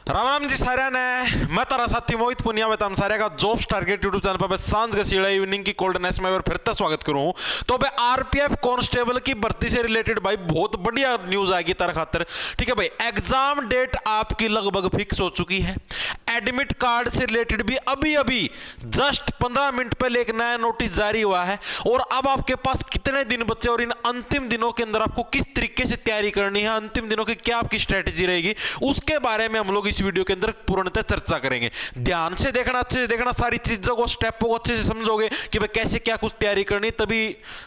राम राम जी सारे ने मैं तारा साथी मोहित पुनिया बताम सारे का जॉब्स टारगेट यूट्यूब चैनल पर सांझ का सीड़ा इवनिंग की कोल्डनेस में फिर से स्वागत करूं। तो भाई आरपीएफ कांस्टेबल की भर्ती से रिलेटेड भाई बहुत बढ़िया न्यूज आएगी तारा खातर। ठीक है भाई, एग्जाम डेट आपकी लगभग फिक्स हो चुकी है। एडमिट कार्ड से रिलेटेड भी अभी अभी जस्ट 15 मिनट पहले एक नया नोटिस जारी हुआ है और अब आपके पास कितने दिन बचे और इन अंतिम दिनों के अंदर आपको किस तरीके से तैयारी करनी है, अंतिम दिनों की क्या आपकी स्ट्रेटेजी रहेगी, उसके बारे में हम लोग इस वीडियो के अंदर पूर्णतः चर्चा करेंगे। ध्यान से देखना, अच्छे से देखना, सारी चीजों को स्टेपों को अच्छे से समझोगे कि भाई कैसे क्या कुछ तैयारी करनी, तभी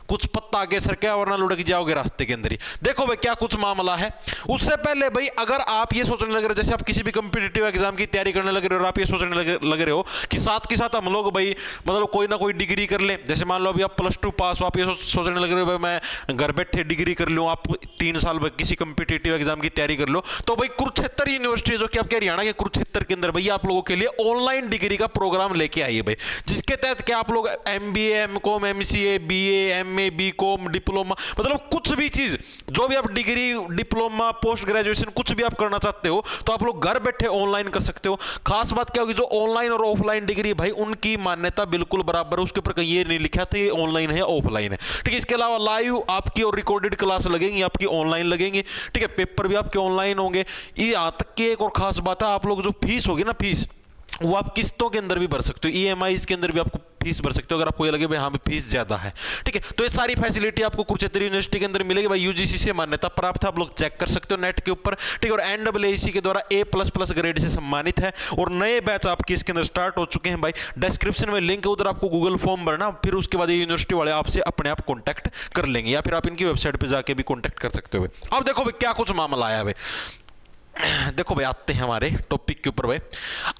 कुछ पत्ता आगे सरके वरना लुढ़क जाओगे रास्ते के अंदर ही। देखो भाई क्या कुछ मामला है। उससे पहले भाई अगर आप ये सोचने लग रहे हो, जैसे आप किसी भी कंपिटिटिव एग्जाम की तैयारी करने लग रहे हो और आप ये सोचने लग रहे हो कि साथ के साथ हम लोग भाई मतलब कोई ना कोई डिग्री कर लें, जैसे मान लो अभी आप +2 पास हो, आप ये सोचने लग रहे हो भाई मैं घर बैठे डिग्री कर लूँ, आप 3 साल किसी कंपिटिटिव एग्जाम की तैयारी कर लो, तो भाई कुरुक्षेत्र यूनिवर्सिटी जो कि आपके हरियाणा के कुरुक्षेत्र के अंदर भैया आप लोगों के लिए ऑनलाइन डिग्री का प्रोग्राम लेके आई है भाई, जिसके तहत क्या आप लोग MBA MCOM MCA BA MA BCom diploma मतलब कुछ भी चीज जो भी आप डिग्री डिप्लोमा पोस्ट ग्रेजुएशन कुछ भी आप करना चाहते हो तो आप लोग घर बैठे ऑनलाइन कर सकते हो। खास बात क्या होगी, जो ऑनलाइन और ऑफलाइन डिग्री भाई उनकी मान्यता बिल्कुल बराबर है, उसके ऊपर कहीं ये नहीं लिखा था ये ऑनलाइन है या ऑफलाइन है। ठीक है, इसके अलावा लाइव आपकी और रिकॉर्डेड क्लास लगेंगी, आपकी ऑनलाइन लगेंगी। ठीक है, पेपर भी आपके ऑनलाइन होंगे। ये यहाँ तक की एक और खास बात है, आप लोग जो फीस होगी ना, फीस वो आप किस्तों के अंदर भी भर सकते हो, EMI के अंदर भी आपको फीस भर सकते हो अगर आपको ये लगे भाई हाँ फीस ज्यादा है। ठीक है, तो ये सारी फैसिलिटी आपको कुरुक्षेत्र यूनिवर्सिटी के अंदर मिलेगी भाई, UGC से मान्यता प्राप्त है, आप लोग चेक कर सकते हो नेट के ऊपर। ठीक है, और NAAC के द्वारा A++ ग्रेड से सम्मानित है और नए बैच आपके इसके अंदर स्टार्ट हो चुके हैं भाई। डिस्क्रिप्शन में लिंक है, उधर आपको गूगल फॉर्म भरना, फिर उसके बाद यूनिवर्सिटी वाले आपसे अपने आप कॉन्टैक्ट कर लेंगे या फिर आप इनकी वेबसाइट पर जाके भी कॉन्टैक्ट कर सकते हो। अब देखो भाई क्या कुछ मामला आया भाई। देखो भाई आते हैं हमारे टॉपिक के ऊपर भाई,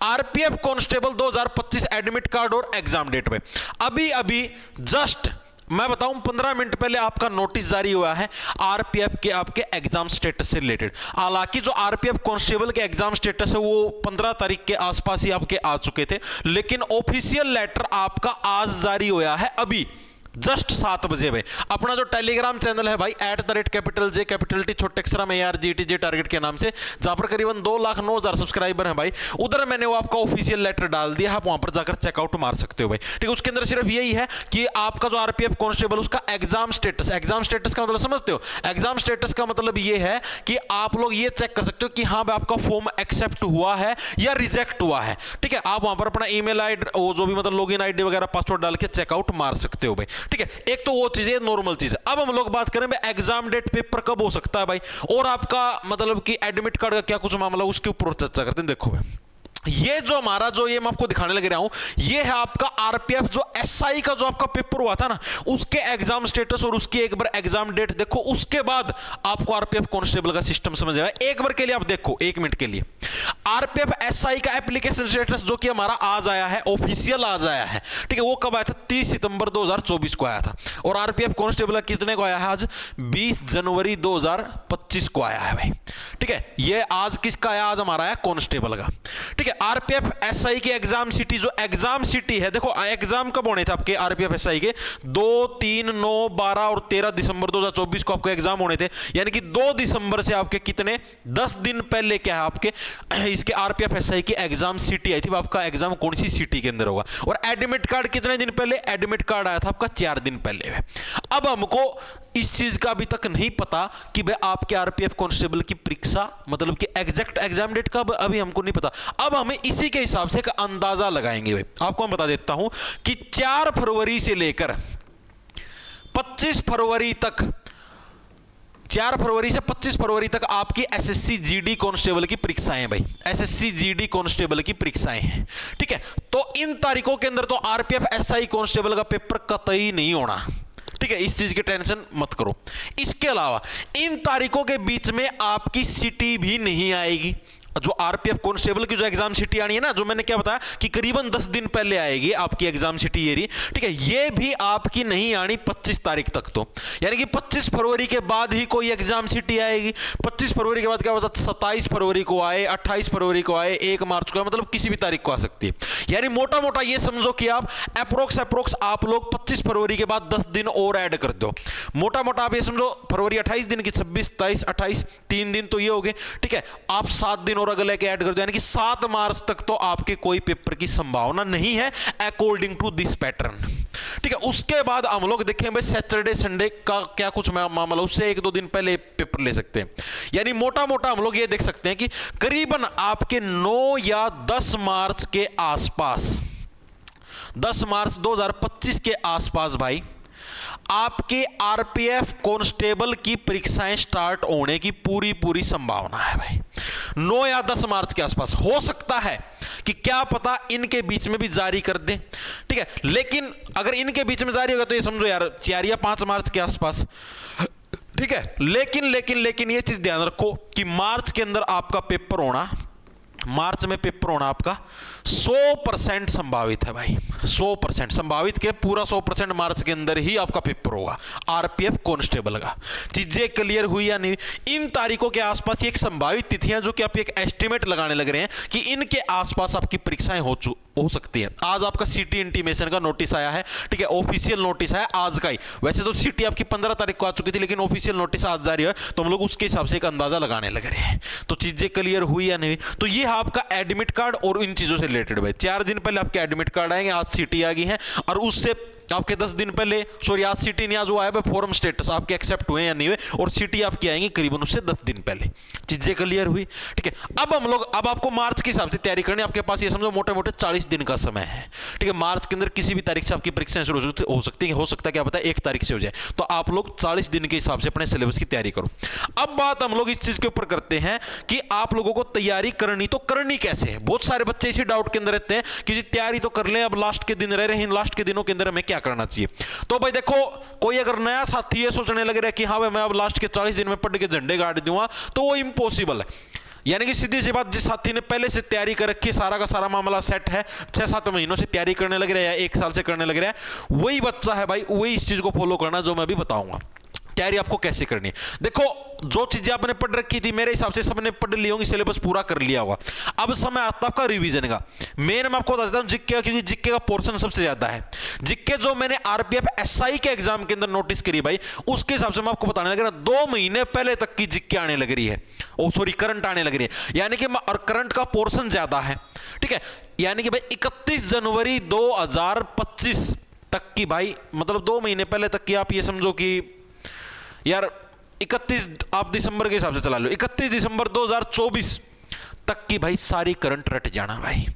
आरपीएफ कांस्टेबल 2025 एडमिट कार्ड और एग्जाम डेट भाई। अभी अभी जस्ट मैं बताऊं 15 मिनट पहले आपका नोटिस जारी हुआ है आरपीएफ के आपके एग्जाम स्टेटस से रिलेटेड। हालांकि जो आरपीएफ कांस्टेबल के एग्जाम स्टेटस है वो 15 तारीख के आसपास ही आपके आ चुके थे, लेकिन ऑफिशियल लेटर आपका आज जारी हुआ है अभी जस्ट 7 बजे में। अपना जो टेलीग्राम चैनल है भाई @J छोटे अक्षर में ARGTJ टारगेट के नाम से, जहां पर करीबन 2,09,000 सब्सक्राइबर हैं भाई, उधर मैंने वो आपका ऑफिशियल लेटर डाल दिया, आप वहां पर जाकर चेकआउट मार सकते हो भाई। ठीक है, उसके अंदर सिर्फ यही है कि आपका जो आरपीएफ कांस्टेबल उसका एग्जाम स्टेटस का मतलब समझते हो, एग्जाम स्टेटस का मतलब ये है कि आप लोग ये चेक कर सकते हो कि हाँ भाई आपका फॉर्म एक्सेप्ट हुआ है या रिजेक्ट हुआ है। ठीक है, आप वहां पर अपना ईमेल ID जो भी मतलब लॉगिन ID वगैरह पासवर्ड डाल के चेकआउट मार सकते हो भाई। ठीक है, एक तो वो चीज है, नॉर्मल चीज है। अब हम लोग बात करें भाई एग्जाम डेट पेपर कब हो सकता है भाई, और आपका मतलब कि एडमिट कार्ड का क्या कुछ मामला, उसके ऊपर चर्चा करते हैं। देखो भाई ये जो हमारा जो ये मैं आपको दिखाने लग रहा हूं, ये है आपका आरपीएफ जो SI का जो आपका पेपर हुआ था ना, उसके एग्जाम स्टेटस और उसकी एक बार एग्जाम डेट देखो, उसके बाद आपको आरपीएफ कांस्टेबल का सिस्टम समझ आएगा। एक बार के लिए आप देखो, 1 मिनट के लिए आरपीएफ SI का एप्लीकेशन स्टेटस जो कि हमारा आज आया है, ऑफिशियल आज आया है। ठीक है, वो कब आया था? 30 सितंबर 2024 को आया था। और आरपीएफ कांस्टेबल कितने को आया है? आज 20 जनवरी 2025 को आया है भाई। ठीक है, ये आज किसका आया? आज हमारा आया कांस्टेबल का। ठीक है, आरपीएफ SI की एग्जाम सिटी, जो एग्जाम सिटी है, देखो एग्जाम कब होने थे आपके आरपीएफ SI के? 2, 3, 9, 12 और 13 दिसंबर 2024 को आपको एग्जाम होने थे, यानी कि 2 दिसंबर से आपके कितने 10 दिन पहले क्या है आपके इसके आरपीएफ SI की एग्जाम सिटी आई थी। आपका एग्जाम कौन सी सिटी के अंदर होगा? और एडमिट कार्ड कितने दिन पहले? एडमिट कार्ड आया था आपका 4 दिन पहले। अब हमको इस चीज का अभी तक नहीं पता कि भाई आपके आरपीएफ कांस्टेबल की परीक्षा मतलब कि एग्जैक्ट एग्जाम डेट का अभी हमको नहीं पता। अब हमें इसी के हिसाब से एक अंदाजा लगाएंगे भाई। आपको मैं बता देता हूं कि 4 फरवरी से लेकर 25 फरवरी तक, 4 फरवरी से 25 फरवरी तक आपकी SSC GD कांस्टेबल की परीक्षाएं भाई, SSC GD कांस्टेबल की परीक्षाएं हैं। ठीक है, तो इन तारीखों के अंदर तो आरपीएफ SI कांस्टेबल का पेपर कतई नहीं होना। ठीक है, इस चीज की टेंशन मत करो। इसके अलावा इन तारीखों के बीच में आपकी सिटी भी नहीं आएगी। जो आरपीएफ कांस्टेबल की जो एग्जाम सिटी आनी है ना, जो मैंने क्या बताया कि करीबन 10 दिन पहले आएगी आपकी एग्जाम सिटी ये रही। ठीक है, ये भी आपकी नहीं आनी 25 तारीख तक, तो यानी कि 25 फरवरी के बाद ही कोई एग्जाम सिटी आएगी। 25 फरवरी के बाद क्या होता है? 27 फरवरी को आए, 28 फरवरी को आए, 1 मार्च को आए, मतलब किसी भी तारीख को आ सकती है। यानी मोटा मोटा ये समझो कि आप अप्रोक्स आप लोग 25 फरवरी के बाद 10 दिन और ऐड कर दो। मोटा मोटा आप ये समझो फरवरी 28 दिन की, 26, 27, 28 3 दिन तो ये हो गए। ठीक है, आप 7 दिन और अगले के ऐड कर दो, यानी कि 7 मार्च तक तो आपके कोई पेपर की संभावना नहीं है अकॉर्डिंग टू दिस पैटर्न। ठीक है, उसके बाद हम लोग देखें भाई सैटरडे संडे का क्या कुछ मामला, उससे 1-2 दिन पहले पेपर ले सकते हैं। यानी मोटा मोटा हम लोग ये देख सकते हैं कि करीबन आपके 9 या 10 मार्च के आसपास, 10 मार्च 2025 के आसपास भाई आपके आरपीएफ कांस्टेबल की परीक्षाएं स्टार्ट होने की पूरी संभावना है भाई। 9 या 10 मार्च के आसपास हो सकता है कि क्या पता इनके बीच में भी जारी कर दें। ठीक है, लेकिन अगर इनके बीच में जारी होगा तो ये समझो यार 4 या 5 मार्च के आसपास। ठीक है, लेकिन ये चीज ध्यान रखो कि मार्च के अंदर आपका पेपर होना, मार्च में पेपर होना आपका 100% संभावित है भाई। 100% संभावित के पूरा 100% मार्च के अंदर ही आपका पेपर होगा आरपीएफ कांस्टेबल का। चीजें क्लियर हुई या नहीं? इन तारीखों के आसपास एक संभावित तिथियां जो कि आप एक एस्टिमेट लगाने लग रहे हैं कि इनके आसपास आपकी परीक्षाएं हो सकती है। आज आपका सिटी इंटीमेशन का नोटिस आया है। ठीक है, ऑफिशियल नोटिस है आज का ही। वैसे तो सिटी आपकी 15 तारीख को आ चुकी थी, लेकिन ऑफिशियल नोटिस आज जारी है, तो हम लोग उसके हिसाब से एक अंदाजा लगाने लग रहे हैं। तो चीजें क्लियर हुई या नहीं? तो ये आपका एडमिट कार्ड और इन चीजों से रिलेटेड भाई 4 दिन पहले आपके एडमिट कार्ड आएंगे, आज सिटी आ गई है, और उससे आपके 10 दिन पहले, सॉरी आज सिटी नहीं, आज वो आया फॉर्म स्टेटस आपके एक्सेप्ट हुए या नहीं हुए, और सिटी आपकी आएंगी करीबन उससे 10 दिन पहले। चीजें क्लियर हुई? ठीक है, अब आपको मार्च के हिसाब से तैयारी करनी। आपके पास ये समझो मोटे मोटे 40 दिन का समय है। ठीक है, मार्च के अंदर किसी भी तारीख से आपकी परीक्षाएं शुरू हो सकती है, क्या पता 1 तारीख से हो जाए। तो आप लोग 40 दिन के हिसाब से अपने सिलेबस की तैयारी करो। अब बात हम लोग इस चीज के ऊपर करते हैं कि आप लोगों को तैयारी करनी तो करनी कैसे है। बहुत सारे बच्चे इसी डाउट के अंदर रहते हैं कि जी तैयारी तो कर लें, अब लास्ट के दिन रह रहे हैं, लास्ट के दिनों के अंदर हमें क्या करना चाहिए। तो भाई देखो, कोई अगर नया साथी ये सोचने लग रहा है कि हाँ भाई मैं अब लास्ट के 40 दिन में पढ़ के झंडे गाड़ दूंगा, तो वो इम्पॉसिबल है। यानी कि सीधी सी बात, जिस साथी ने पहले से तैयारी कर रखी है, सारा का सारा मामला सेट है, 6-7 महीनों से तैयारी करने लग रहा है या 1 साल से करने लग रहा है, वही बच्चा है भाई, वही इस चीज को फॉलो करना जो मैं भी बताऊंगा। तैयारी आपको कैसे करनी है? देखो, जो चीजें आपने पढ़ रखी थी मेरे हिसाब से सबने पढ़ ली होंगी, सिलेबस पूरा कर लिया होगा। अब समय आता आपका रिवीजन का। मेन मैं आपको बता देता हूं जीके का, क्योंकि जीके का पोर्शन सबसे ज्यादा है। जीके जो मैंने आरपीएफ एसआई के एग्जाम के अंदर नोटिस करी भाई, उसके हिसाब से मैं आपको बताने लग रहा हूं, 2 महीने पहले तक की जीके आने लग रही है, करंट आने लग रही है, यानी कि और करंट का पोर्शन ज्यादा है। ठीक है, यानी कि भाई 31 जनवरी 2025 तक की भाई, मतलब 2 महीने पहले तक की आप ये समझो कि यार 31 आप दिसंबर के हिसाब से चला लो, 31 दिसंबर 2024 तक की भाई सारी करंट रट जाना भाई।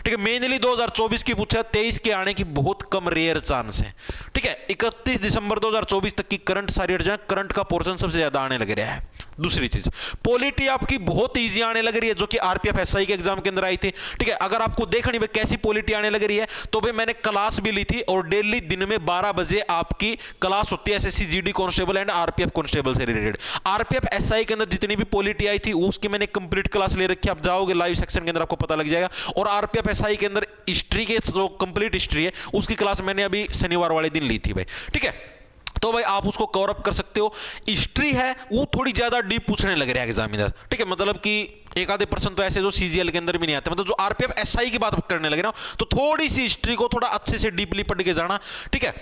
ठीक है, मेनली 2024 की पूछा, 23 के आने की बहुत कम रेयर चांस है। ठीक है, 31 दिसंबर 2024 तक की करंट सारी हट जाए, करंट का पोर्शन सबसे ज्यादा आने लग रहा है। दूसरी चीज, पॉलिटी आपकी बहुत इजी आने लग रही है, जो कि आरपीएफ एसआई के एग्जाम के अंदर आई थी। ठीक है, अगर आपको देखनी भाई कैसी पॉलिटी आने लग रही है, तो भाई मैंने क्लास भी ली थी, और डेली दिन में 12 बजे आपकी क्लास होती है SSC GD constable and RPF constable से रिलेटेड। आरपीएफ एसआई के अंदर जितनी भी पॉलिटी आई थी उसकी मैंने कंप्लीट क्लास ले रखी है, आप जाओगे लाइव सेक्शन के अंदर आपको पता लग जाएगा। और आरपीएफ एसआई के अंदर हिस्ट्री के जो कंप्लीट हिस्ट्री है उसकी क्लास मैंने अभी शनिवार वाले दिन ली थी भाई। ठीक है, तो भाई आप उसको कवर अप कर सकते हो। हिस्ट्री है वो थोड़ी ज्यादा डीप पूछने लग रहा है एग्जामिनर। ठीक है, मतलब कि 1-आधे % तो ऐसे जो सीजीएल के अंदर भी नहीं आते, मतलब जो आरपीएफ एसआई की बात करने लगे ना, तो थोड़ी सी हिस्ट्री को थोड़ा अच्छे से डीपली पढ़ के जाना। ठीक है,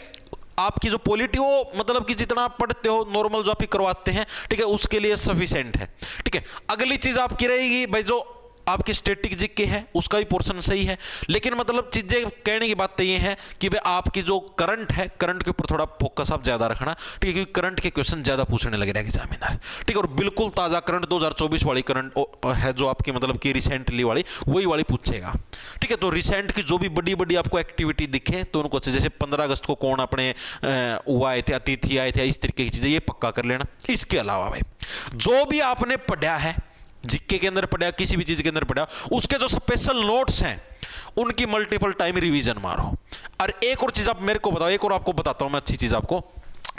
आपकी जो पॉलिटी हो मतलब कि जितना आप पढ़ते हो नॉर्मल जो आप करवाते हैं, ठीक है, उसके लिए सफिशिएंट है। ठीक है, अगली चीज आपकी रहेगी भाई जो आपकी स्टैटिक जीके है उसका भी पोर्शन सही है, लेकिन मतलब चीजें कहने की बात तो ये है कि भाई आपकी जो करंट है, करंट के ऊपर थोड़ा फोकस आप ज्यादा रखना। ठीक है, क्योंकि करंट के क्वेश्चन ज्यादा पूछने लगे रहेगा एग्जामिनर। ठीक है, और बिल्कुल ताजा करंट 2024 वाली करंट है जो आपकी मतलब कि रिसेंटली वाली, वही वाली पूछेगा। ठीक है, तो रिसेंट की जो भी बड़ी बड़ी आपको एक्टिविटी दिखे तो उनको अच्छे, जैसे 15 अगस्त को कौन अपने वो आए थे, अतिथि आए थे, इस तरीके की चीजें ये पक्का कर लेना। इसके अलावा भाई जो भी आपने पढ़ा है, जीके के अंदर पढ़ा, किसी भी चीज के अंदर पढ़ा, उसके जो स्पेशल नोट्स हैं उनकी मल्टीपल टाइम रिवीजन मारो। और एक और चीज आप मेरे को बताओ, एक और आपको बताता हूं मैं अच्छी चीज आपको।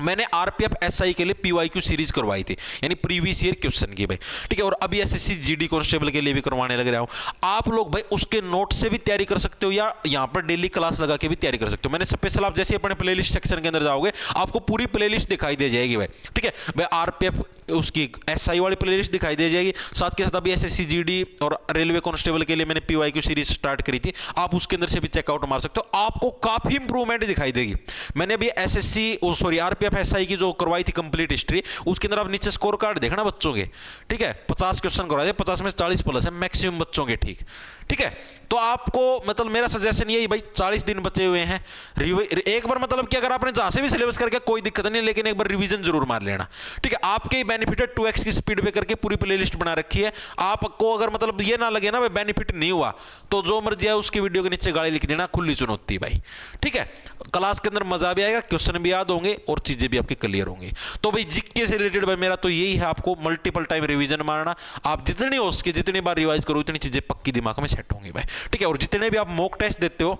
मैंने आरपीएफ एसआई के लिए पीवाईक्यू सीरीज करवाई थी, यानी प्रीवियस ईयर क्वेश्चन की भाई। ठीक है, और अभी एसएससी जीडी कांस्टेबल के लिए भी करवाने लग रहा हूं। आप लोग भाई उसके नोट से भी तैयारी कर सकते हो या यहां पर डेली क्लास लगा के भी तैयारी कर सकते हो। मैंने स्पेशल, आप जैसे अपने प्लेलिस्ट सेक्शन के अंदर जाओगे आपको पूरी प्लेलिस्ट दिखाई दे जाएगी भाई। ठीक है भाई, आरपीएफ उसकी एसआई वाली प्लेलिस्ट दिखाई दे जाएगी, साथ के साथ अभी एसएससी जीडी और रेलवे कांस्टेबल के लिए मैंने पीवाईक्यू सीरीज स्टार्ट करी थी, आप उसके अंदर से भी चेकआउट मार सकते हो। आपको काफी इंप्रूवमेंट दिखाई देगी। मैंने अभी एसएससी आरपीएफ आरपीएफ एसआई की जो करवाई थी कंप्लीट हिस्ट्री, उसके अंदर आप नीचे स्कोर कार्ड देखना बच्चों के, ठीक है, 50 क्वेश्चन करवाए, 50 में 40 प्लस है मैक्सिमम बच्चों के, ठीक है। तो आपको मतलब मेरा सजेशन यही भाई, 40 दिन बचे हुए हैं, एक बार मतलब कि अगर आपने जहां से भी सिलेबस करके कोई दिक्कत नहीं, लेकिन एक बार रिवीजन जरूर मार लेना, ठीक है। आपके बेनिफिट है 2x की स्पीड पे करके पूरी प्लेलिस्ट बना रखी है। आपको अगर मतलब ये ना लगे ना भाई बेनिफिट नहीं हुआ, तो जो मर्जी है उसकी वीडियो के नीचे गाली लिख देना, खुली चुनौती भाई, ठीक है। क्लास के अंदर मजा भी आएगा, क्वेश्चन भी याद होंगे और चीजें भी आपकी क्लियर होंगी। तो भाई जीके से रिलेटेड भाई मेरा तो यही है, आपको मल्टीपल टाइम रिवीजन मारना, आप जितनी हो सके जितनी बार रिवाइज करो उतनी चीजें पक्की दिमाग में सेट होंगी भाई, ठीक है। और जितने भी आप मॉक टेस्ट देते हो,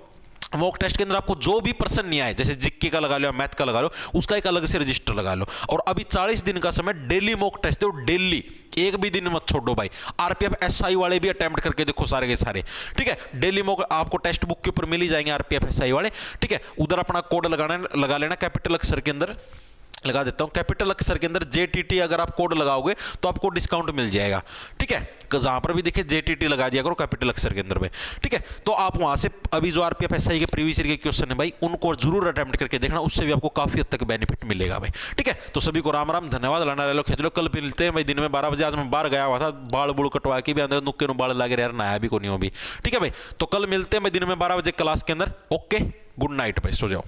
मॉक टेस्ट के अंदर आपको जो भी प्रश्न नहीं आए, जैसे जीके का लगा लो, मैथ का लगा लो, उसका एक अलग से रजिस्टर लगा लो। और अभी 40 दिन का समय, डेली मॉक टेस्ट दो, डेली, एक भी दिन मत छोड़ो भाई। आरपीएफ एसआई वाले भी अटेम्प्ट करके देखो सारे के सारे, ठीक है। डेली मॉक आपको टेक्स्ट बुक के ऊपर मिल ही जाएंगे आरपीएफ एसआई वाले, ठीक है। उधर अपना कोड लगा लेना, कैपिटल अक्षर के अंदर लगा देता हूं, कैपिटल अक्षर के अंदर JTT अगर आप कोड लगाओगे तो आपको डिस्काउंट मिल जाएगा, ठीक है। जहां पर भी देखे JTT लगा दिया करो कैपिटल अक्षर के अंदर में, ठीक है। तो आप वहां से अभी जो आरपीएफ एसआई के प्रीवियस ईयर के क्वेश्चन है भाई, उनको जरूर अटेम्प्ट करके देखना, उससे भी आपको काफी हद तक बेनिफिट मिलेगा भाई, ठीक है। तो सभी को राम राम, धन्यवाद, लाना लो खेच लो, कल मिलते हैं भाई दिन में 12 बजे। आज मैं बाहर गया हुआ था, बाल बुल कटवा के भी अंदर नुक्के बाल लगे यार, नया भी को नहीं हो भी, ठीक है भाई। तो कल मिलते हैं भाई दिन में 12 बजे क्लास के अंदर, ओके, गुड नाइट भाई, सो जाओ।